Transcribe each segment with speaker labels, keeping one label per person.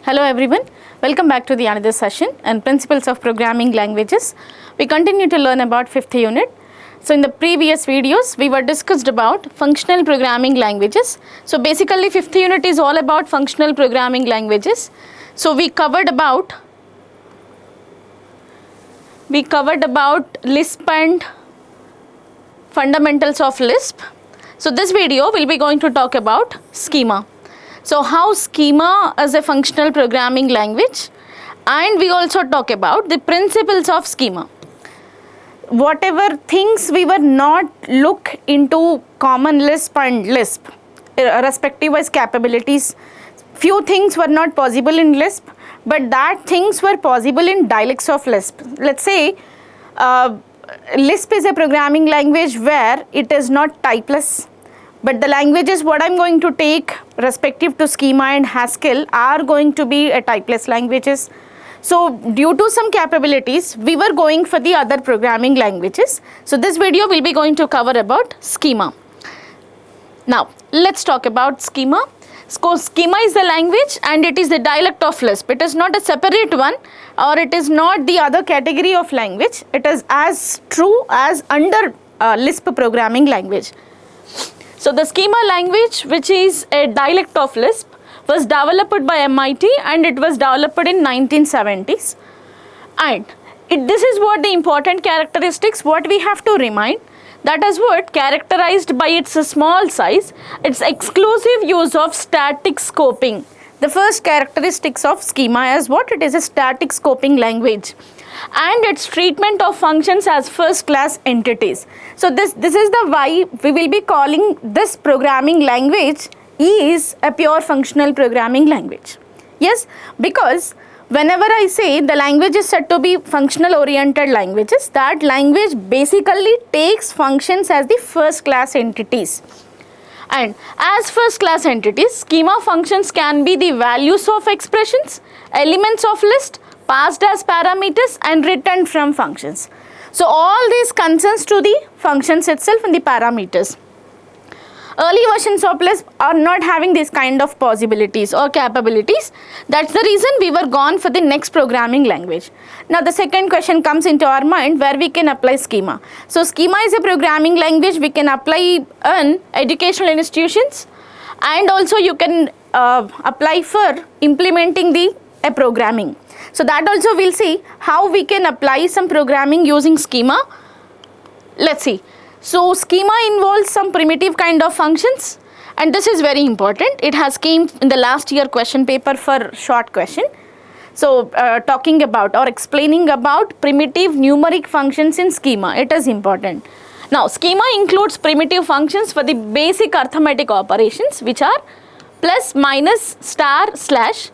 Speaker 1: Hello everyone, welcome back to the another session and Principles of Programming Languages. We continue to learn about 5th unit. So in the previous videos, we were discussed about functional programming languages. So basically 5th unit is all about functional programming languages. So we covered about Lisp and fundamentals of Lisp. So this video will be going to talk about schema. So how schema is a functional programming language, and we also talk about the principles of schema. Whatever things we were not look into common Lisp and Lisp, respective as capabilities, few things were not possible in Lisp, but that things were possible in dialects of Lisp. Let's say Lisp is a programming language where it is not typeless. But the languages what I am going to take respective to schema and Haskell are going to be a typeless languages. So due to some capabilities, we were going for the other programming languages. So this video will be going to cover about schema. Now let's talk about schema. So schema is the language and it is the dialect of Lisp. It is not a separate one, or it is not the other category of language. It is as true as under Lisp programming language. So the schema language, which is a dialect of Lisp, was developed by MIT and it was developed in 1970s. And this is what the important characteristics what we have to remind. That is what characterized by its small size, its exclusive use of static scoping. The first characteristics of schema is what? It is a static scoping language. And its treatment of functions as first class entities. So this is the why we will be calling this programming language is a pure functional programming language. Yes, because whenever I say the language is said to be functional oriented languages, that language basically takes functions as the first class entities. And as first class entities, schema functions can be the values of expressions, elements of list, passed as parameters and returned from functions. So all these concerns to the functions itself and the parameters. Early versions of Lisp are not having this kind of possibilities or capabilities. That's the reason we were gone for the next programming language. Now the second question comes into our mind where we can apply schema. So schema is a programming language we can apply in educational institutions, and also you can apply for implementing a programming. So that also we'll see how we can apply some programming using schema. Let's see. So schema involves some primitive kind of functions, and this is very important. It has came in the last year question paper for short question. So talking about or explaining about primitive numeric functions in schema, it is important. Now schema includes primitive functions for the basic arithmetic operations, which are plus, minus, star, slash,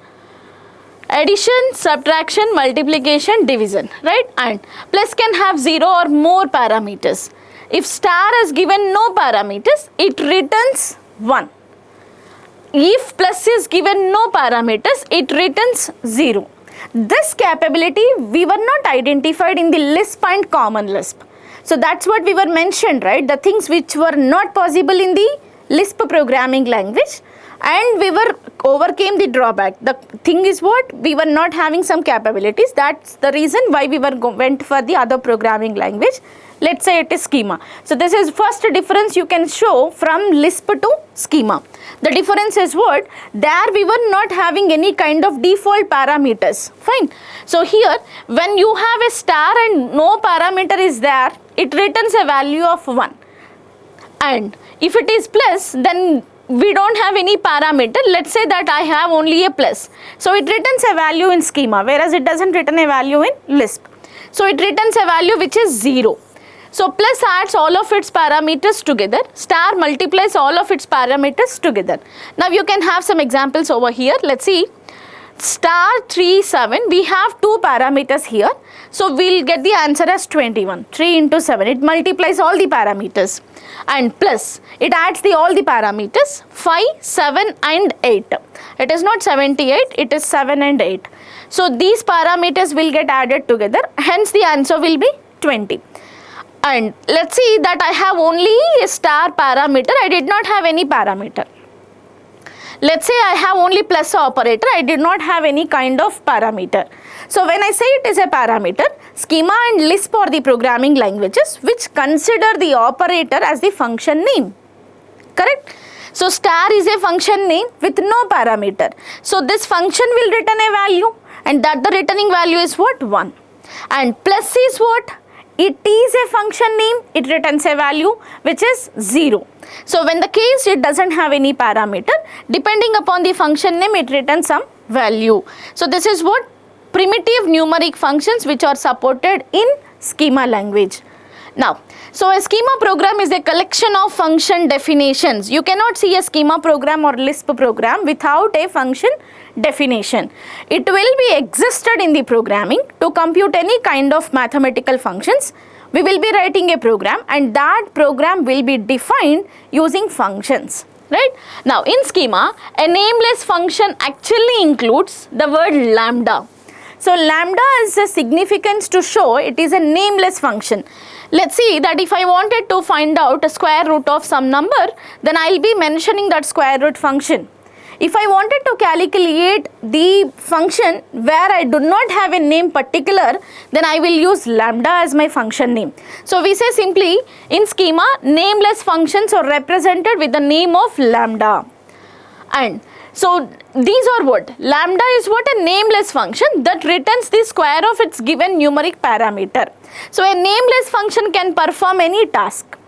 Speaker 1: addition, subtraction, multiplication, division, right? And plus can have 0 or more parameters. If star is given no parameters, it returns 1. If plus is given no parameters, it returns 0. This capability we were not identified in the Lisp and common Lisp. So that's what we were mentioned, right? The things which were not possible in the Lisp programming language, and we were overcame the drawback. The thing is what? We were not having some capabilities. That's the reason why we went for the other programming language. Let's say it is schema. So this is first difference you can show from Lisp to schema. The difference is what? There we were not having any kind of default parameters. Fine. So here when you have a star and no parameter is there, it returns a value of 1. And if it is plus, then we don't have any parameter. Let's say that I have only a plus. So it returns a value in schema, whereas it doesn't return a value in Lisp. So it returns a value which is 0. So plus adds all of its parameters together, star multiplies all of its parameters together. Now you can have some examples over here. Let's see. Star 3, 7, we have 2 parameters here. So we'll get the answer as 21. 3 into 7, it multiplies all the parameters. And plus, it adds all the parameters 5, 7 and 8. It is not 78, it is 7 and 8. So these parameters will get added together, hence the answer will be 20. And let's see that I have only a star parameter, I did not have any parameter. Let's say I have only plus operator, I did not have any kind of parameter. So when I say it is a parameter, Schema and Lisp are the programming languages which consider the operator as the function name. Correct? So star is a function name with no parameter. So this function will return a value, and that the returning value is what? 1. And plus is what? It is a function name, it returns a value which is 0. So when the case it doesn't have any parameter, depending upon the function name it returns some value. So this is what? Primitive numeric functions which are supported in Schema language. Now, so a Schema program is a collection of function definitions. You cannot see a Schema program or Lisp program without a function definition. It will be existed in the programming to compute any kind of mathematical functions. We will be writing a program, and that program will be defined using functions. Right? Now, in Schema, a nameless function actually includes the word lambda. So, lambda is a significance to show it is a nameless function. Let's see that if I wanted to find out a square root of some number, then I will be mentioning that square root function. If I wanted to calculate the function where I do not have a name particular, then I will use lambda as my function name. So we say simply in Schema, nameless functions are represented with the name of lambda. And so these are what? Lambda is what? A nameless function that returns the square of its given numeric parameter. So a nameless function can perform any task.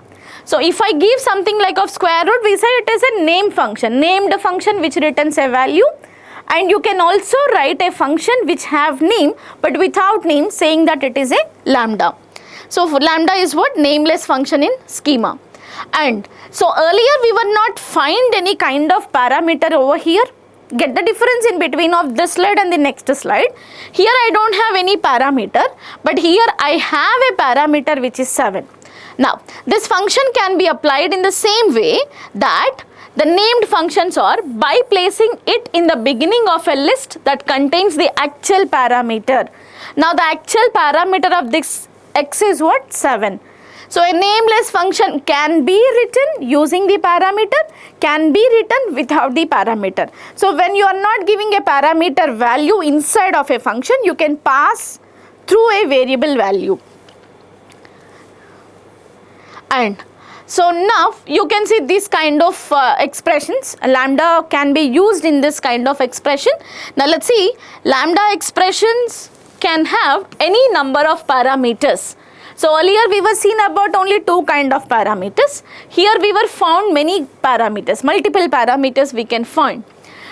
Speaker 1: So if I give something like of square root, we say it is a name function, named function which returns a value. And you can also write a function which have name but without name, saying that it is a lambda. So lambda is what? Nameless function in Schema. And so earlier we were not find any kind of parameter over here. Get the difference in between of this slide and the next slide. Here I don't have any parameter, but here I have a parameter which is 7. Now, this function can be applied in the same way that the named functions are by placing it in the beginning of a list that contains the actual parameter. Now, the actual parameter of this x is what? 7. So, a nameless function can be written using the parameter, can be written without the parameter. So, when you are not giving a parameter value inside of a function, you can pass through a variable value. And so now you can see this kind of expressions. Lambda can be used in this kind of expression. Now let's see, lambda expressions can have any number of parameters. So earlier we were seen about only 2 kind of parameters. Here we were found many parameters, multiple parameters we can find.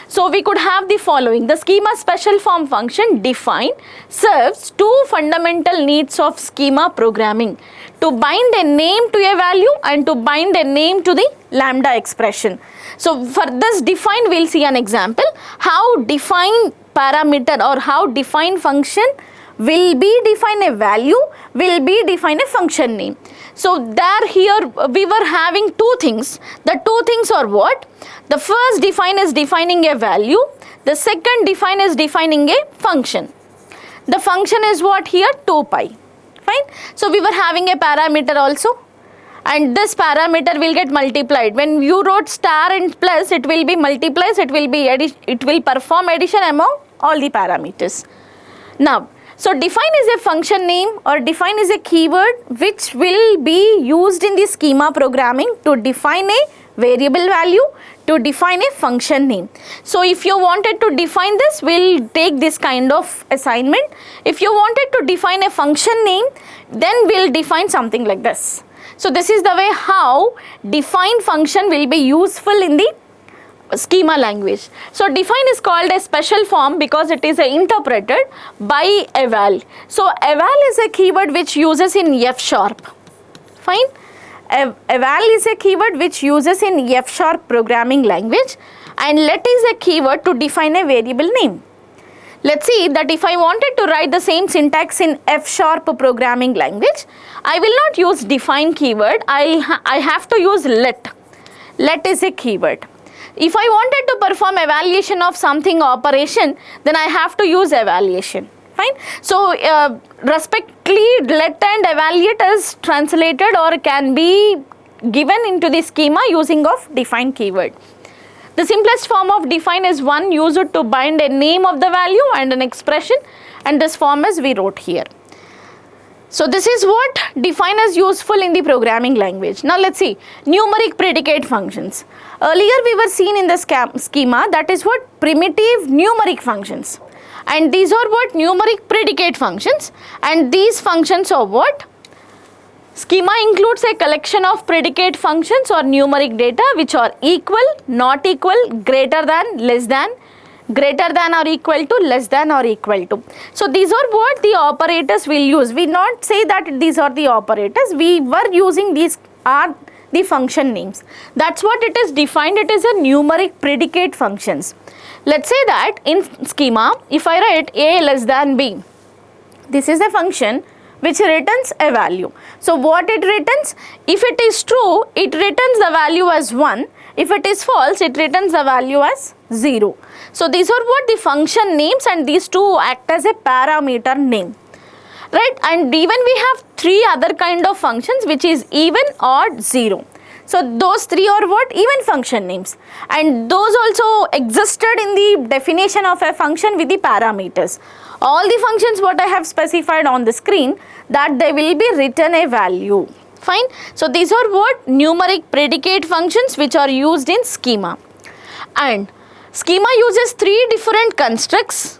Speaker 1: So we could have the following. The Schema special form function define serves 2 fundamental needs of Schema programming: to bind a name to a value and to bind a name to the lambda expression. So for this define, we'll see an example how define parameter or how define function will be define a value, will be define a function name. So there here we were having 2 things. The 2 things are what? The first define is defining a value. The second define is defining a function. The function is what here? 2 pi. Fine. So we were having a parameter also, and this parameter will get multiplied. When you wrote star and plus, it will be multiplies, it will perform addition among all the parameters. Now, so define is a function name, or define is a keyword which will be used in the Schema programming to define a variable value, to define a function name. So if you wanted to define this, we'll take this kind of assignment. If you wanted to define a function name, then we'll define something like this. So this is the way how define function will be useful in the Schema language. So define is called a special form because it is interpreted by eval. So eval is a keyword which uses in F sharp. Fine. Eval is a keyword which uses in F sharp programming language, and let is a keyword to define a variable name. Let's see that if I wanted to write the same syntax in F sharp programming language, I will not use define keyword, I have to use let. Let is a keyword. If I wanted to perform evaluation of something operation, then I have to use evaluation. Fine. So respectively let and evaluate is translated or can be given into the Schema using of define keyword. The simplest form of define is one used to bind a name of the value and an expression, and this form is we wrote here. So this is what define is useful in the programming language. Now let's see numeric predicate functions. Earlier we were seen in the schema, that is what primitive numeric functions, and these are what numeric predicate functions, and these functions are what? Schema includes a collection of predicate functions or numeric data which are equal, not equal, greater than, less than, greater than or equal to, less than or equal to. So these are what the operators will use. We not say that these are the operators, we were using these are the function names. That's what it is defined, it is a numeric predicate functions. Let's say that in schema, if I write a less than b, this is a function which returns a value. So what it returns? If it is true, it returns the value as 1. If it is false, it returns the value as 0. So these are what the function names, and these two act as a parameter name, right? And even we have three other kind of functions, which is even, odd, 0. So those three are what? Even function names, and those also existed in the definition of a function with the parameters. All the functions what I have specified on the screen, that they will be written a value. Fine. So these are what? Numeric predicate functions which are used in schema. And schema uses three different constructs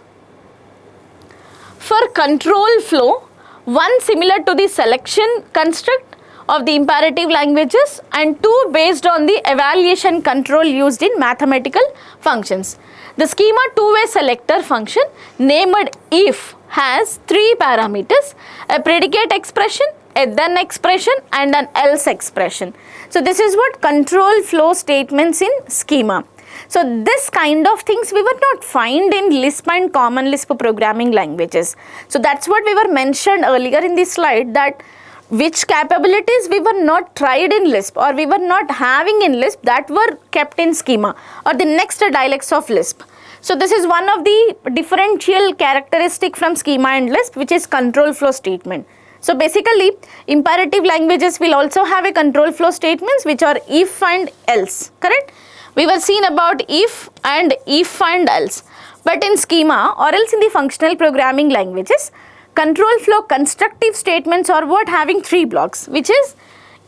Speaker 1: for control flow, one similar to the selection construct of the imperative languages, and two based on the evaluation control used in mathematical functions. The schema two-way selector function named if has three parameters: a predicate expression, a then expression, and an else expression. So this is what control flow statements in schema. So this kind of things we were not find in Lisp and Common Lisp programming languages. So that's what we were mentioned earlier in this slide, that which capabilities we were not tried in Lisp or we were not having in Lisp, that were kept in schema or the next dialects of Lisp. So this is one of the differential characteristic from schema and Lisp, which is control flow statement. So basically imperative languages will also have a control flow statements which are if and else, correct? We were seen about if and else, but in schema or else in the functional programming languages, control flow constructive statements are what? Having three blocks, which is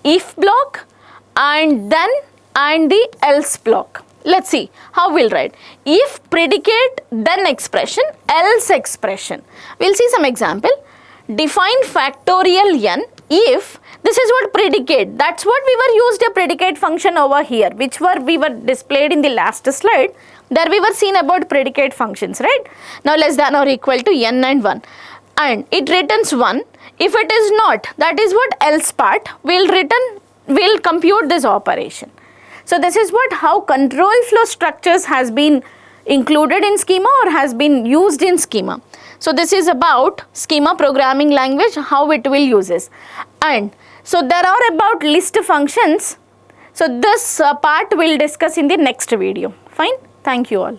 Speaker 1: if block and then and the else block. Let's see how we'll write. If predicate then expression, else expression. We'll see some example. Define factorial n if, this is what predicate, that's what we were used a predicate function over here, which we were displayed in the last slide. There we were seen about predicate functions, right? Now less than or equal to n and 1, and it returns 1. If it is not, that is what else part will compute this operation. So this is what how control flow structures has been included in schema or has been used in schema. So this is about schema programming language, how it will uses. And so there are about list functions. So this part we'll discuss in the next video. Fine. Thank you all.